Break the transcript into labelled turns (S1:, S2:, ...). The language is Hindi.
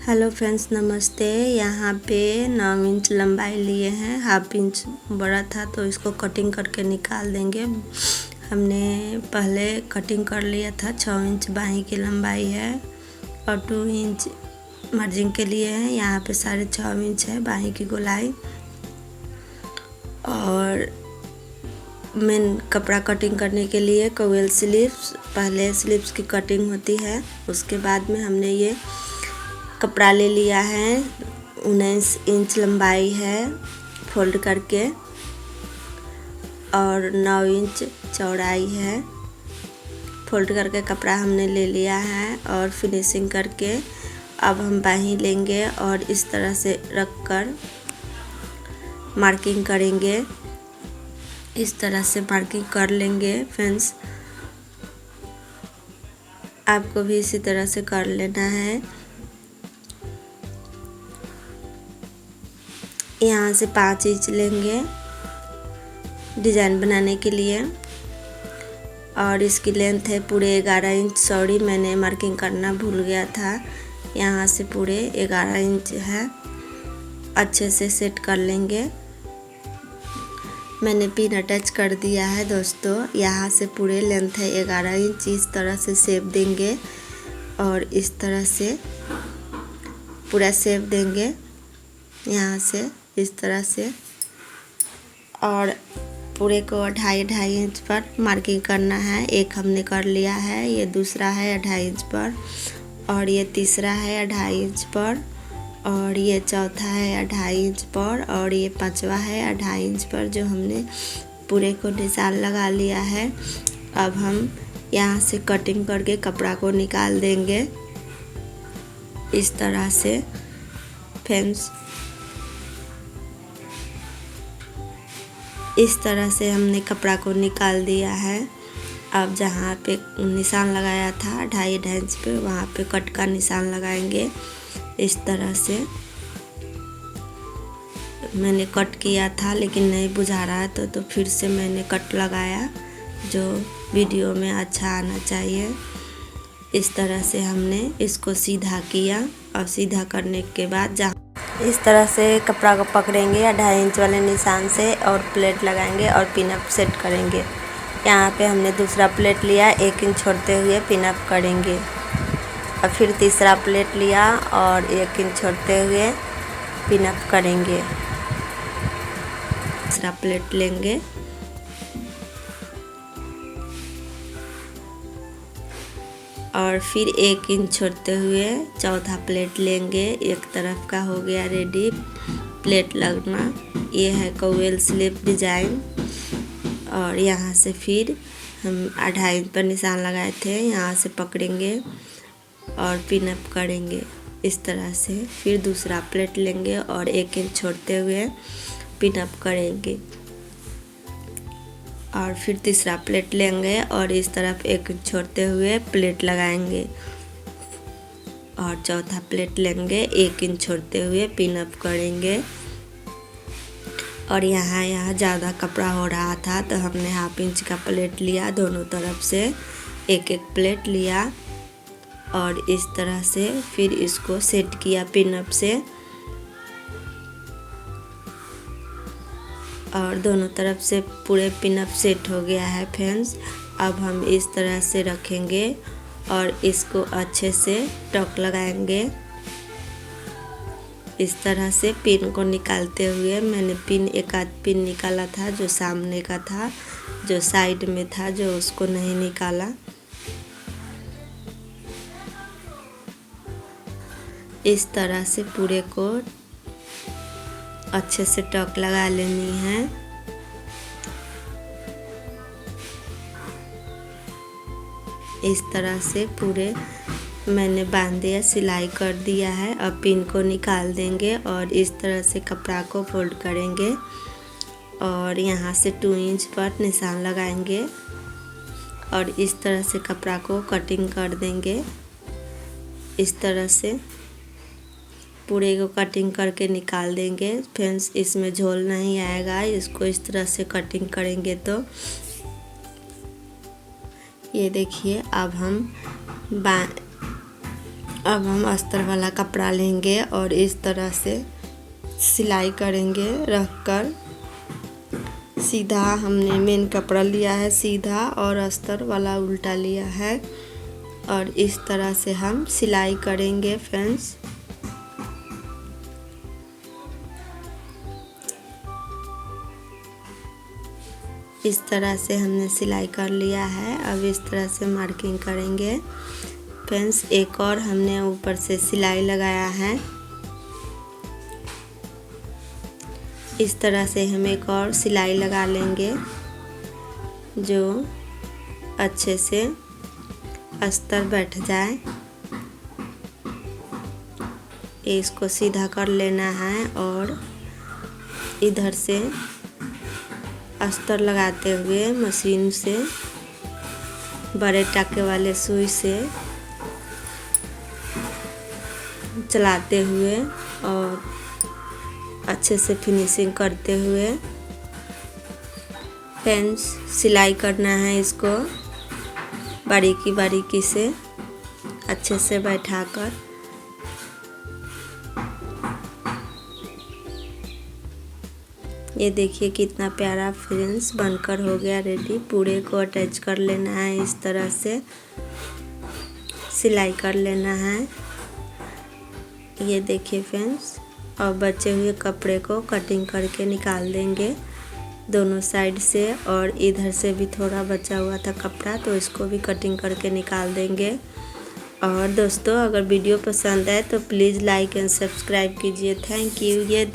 S1: हेलो फ्रेंड्स, नमस्ते। यहाँ पे 9 इंच लंबाई लिए हैं, हाफ इंच बड़ा था तो इसको कटिंग करके निकाल देंगे। हमने पहले कटिंग कर लिया था। 6 इंच बाहीं की लंबाई है और 2 इंच मार्जिन के लिए है। यहाँ पे 6.5 इंच है बाहीं की गोलाई। और मेन कपड़ा कटिंग करने के लिए कवेल स्लीव्स, पहले स्लीव्स की कटिंग होती है, उसके बाद में हमने ये कपड़ा ले लिया है। 19 इंच लंबाई है फोल्ड करके और 9 इंच चौड़ाई है। फोल्ड करके कपड़ा हमने ले लिया है और फिनिशिंग करके अब हम बाहीं लेंगे और इस तरह से रख कर मार्किंग करेंगे। इस तरह से मार्किंग कर लेंगे फ्रेंड्स, आपको भी इसी तरह से कर लेना है। यहाँ से 5 इंच लेंगे डिज़ाइन बनाने के लिए और इसकी लेंथ है पूरे 11 इंच। सॉरी, मैंने मार्किंग करना भूल गया था। यहाँ से पूरे 11 इंच है। अच्छे से सेट कर लेंगे। मैंने पिन अटैच कर दिया है दोस्तों। यहाँ से पूरे लेंथ है 11 इंच। इस तरह से शेप देंगे और इस तरह से पूरा शेप देंगे। यहाँ से इस तरह से और पूरे को 2.5 इंच पर मार्किंग करना है। एक हमने कर लिया है, ये दूसरा है 2.5 इंच पर और ये तीसरा है 2.5 इंच पर और ये चौथा है 2.5 इंच पर और ये पांचवा है 2.5 इंच पर, जो हमने पूरे को निशान लगा लिया है। अब हम यहाँ से कटिंग करके कपड़ा को निकाल देंगे इस तरह से फ्रेंड्स। इस तरह से हमने कपड़ा को निकाल दिया है। अब जहाँ पे निशान लगाया था 2.5 इंच पे, वहाँ पे कट का निशान लगाएंगे। इस तरह से मैंने कट किया था लेकिन नहीं बुझा रहा है तो फिर से मैंने कट लगाया, जो वीडियो में अच्छा आना चाहिए। इस तरह से हमने इसको सीधा किया और सीधा करने के बाद जहाँ इस तरह से कपड़ा को पकड़ेंगे 2.5 इंच वाले निशान से और प्लेट लगाएंगे और पिनअप सेट करेंगे। यहाँ पे हमने दूसरा प्लेट लिया, 1 इंच छोड़ते हुए पिनअप करेंगे और फिर तीसरा प्लेट लिया और 1 इंच छोड़ते हुए पिनअप करेंगे। तीसरा प्लेट लेंगे और फिर 1 इंच छोड़ते हुए चौथा प्लेट लेंगे। एक तरफ का हो गया रेडी प्लेट लगना। ये है कवेल स्लीव डिजाइन। और यहाँ से फिर हम 2.5 इंच पर निशान लगाए थे, यहाँ से पकड़ेंगे और पिनअप करेंगे इस तरह से। फिर दूसरा प्लेट लेंगे और 1 इंच छोड़ते हुए पिनअप करेंगे और फिर तीसरा प्लेट लेंगे और इस तरफ 1 इंच छोड़ते हुए प्लेट लगाएंगे और चौथा प्लेट लेंगे, 1 इंच छोड़ते हुए पिनअप करेंगे। और यहाँ ज़्यादा कपड़ा हो रहा था तो हमने हाफ इंच का प्लेट लिया, दोनों तरफ से 1 प्लेट लिया और इस तरह से फिर इसको सेट किया पिनअप से और दोनों तरफ से पूरे पिनअप सेट हो गया है फ्रेंड्स। अब हम इस तरह से रखेंगे और इसको अच्छे से टक लगाएंगे। इस तरह से पिन को निकालते हुए, मैंने पिन एक आध पिन निकाला था जो सामने का था, जो साइड में था जो उसको नहीं निकाला। इस तरह से पूरे को अच्छे से टक लगा लेनी है। इस तरह से पूरे मैंने बांध दिया, सिलाई कर दिया है। अब पिन को निकाल देंगे और इस तरह से कपड़ा को फोल्ड करेंगे और यहाँ से 2 इंच पर निशान लगाएंगे और इस तरह से कपड़ा को कटिंग कर देंगे। इस तरह से पूरे को कटिंग करके निकाल देंगे फ्रेंड्स। इसमें झोल नहीं आएगा, इसको इस तरह से कटिंग करेंगे तो ये देखिए। अब हम अब हम अस्तर वाला कपड़ा लेंगे और इस तरह से सिलाई करेंगे रखकर। सीधा हमने मेन कपड़ा लिया है सीधा और अस्तर वाला उल्टा लिया है और इस तरह से हम सिलाई करेंगे फ्रेंड्स। इस तरह से हमने सिलाई कर लिया है। अब इस तरह से मार्किंग करेंगे फ्रेंड्स। एक और हमने ऊपर से सिलाई लगाया है। इस तरह से हम एक और सिलाई लगा लेंगे जो अच्छे से अस्तर बैठ जाए। इसको सीधा कर लेना है और इधर से अस्तर लगाते हुए मशीन से बड़े टाके वाले सुई से चलाते हुए और अच्छे से फिनिशिंग करते हुए फ्रेंड्स सिलाई करना है। इसको बारीकी बारीकी से अच्छे से बैठाकर ये देखिए कितना प्यारा फ्रेंड्स बनकर हो गया रेडी। पूरे को अटैच कर लेना है। इस तरह से सिलाई कर लेना है। ये देखिए फ्रेंड्स। और बचे हुए कपड़े को कटिंग करके निकाल देंगे दोनों साइड से। और इधर से भी थोड़ा बचा हुआ था कपड़ा तो इसको भी कटिंग करके निकाल देंगे। और दोस्तों अगर वीडियो पसंद आए तो प्लीज़ लाइक एंड सब्सक्राइब कीजिए। Thank you. ये